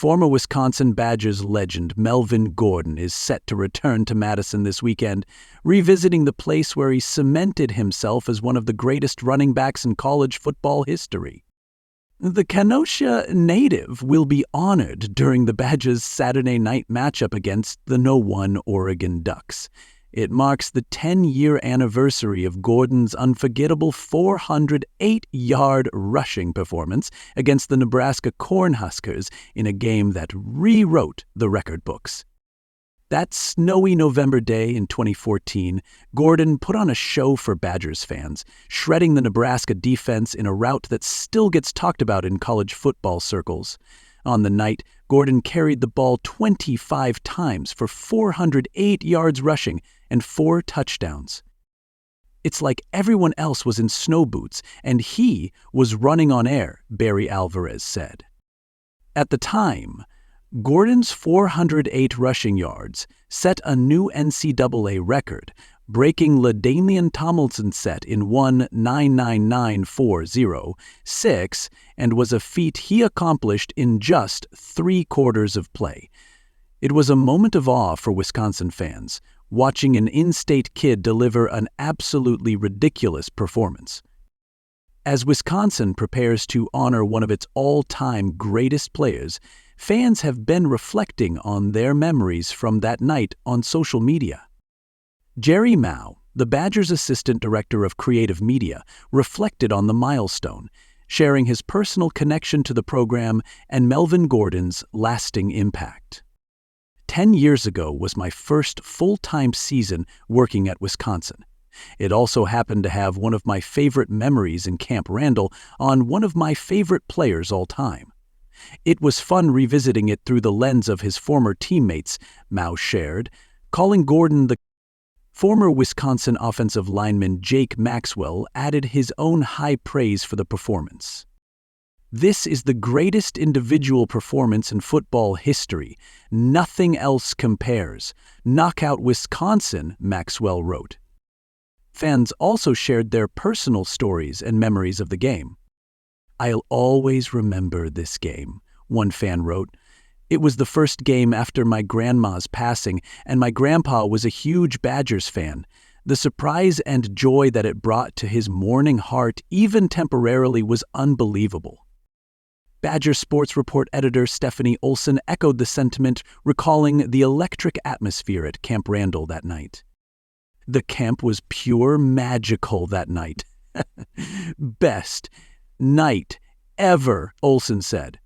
Former Wisconsin Badgers legend Melvin Gordon is set to return to Madison this weekend, revisiting the place where he cemented himself as one of the greatest running backs in college football history. The Kenosha native will be honored during the Badgers' Saturday night matchup against the No. 1 Oregon Ducks. It marks the 10-year anniversary of Gordon's unforgettable 408-yard rushing performance against the Nebraska Cornhuskers in a game that rewrote the record books. That snowy November day in 2014, Gordon put on a show for Badgers fans, shredding the Nebraska defense in a rout that still gets talked about in college football circles. On the night, Gordon carried the ball 25 times for 408 yards rushing and 4 touchdowns. It's like everyone else was in snow boots and he was running on air, Barry Alvarez said. At the time, Gordon's 408 rushing yards set a new NCAA record, breaking LaDainian Tomlinson's set in 1:999.406, and was a feat he accomplished in just 3 quarters of play. It was a moment of awe for Wisconsin fans, watching an in-state kid deliver an absolutely ridiculous performance. As Wisconsin prepares to honor one of its all-time greatest players, fans have been reflecting on their memories from that night on social media. Jerry Mao, the Badgers' assistant director of creative media, reflected on the milestone, sharing his personal connection to the program and Melvin Gordon's lasting impact. 10 years ago was my first full-time season working at Wisconsin. It also happened to have one of my favorite memories in Camp Randall on one of my favorite players all time. It was fun revisiting it through the lens of his former teammates, Mao shared, calling Gordon the former Wisconsin offensive lineman Jake Maxwell added his own high praise for the performance. This is the greatest individual performance in football history. Nothing else compares. Knockout Wisconsin, Maxwell wrote. Fans also shared their personal stories and memories of the game. "I'll always remember this game," one fan wrote. "It was the first game after my grandma's passing, and my grandpa was a huge Badgers fan. The surprise and joy that it brought to his mourning heart, even temporarily, was unbelievable." Badger Sports Report editor Stephanie Olson echoed the sentiment, recalling the electric atmosphere at Camp Randall that night. "The camp was pure magical that night." "Best night ever," Olson said.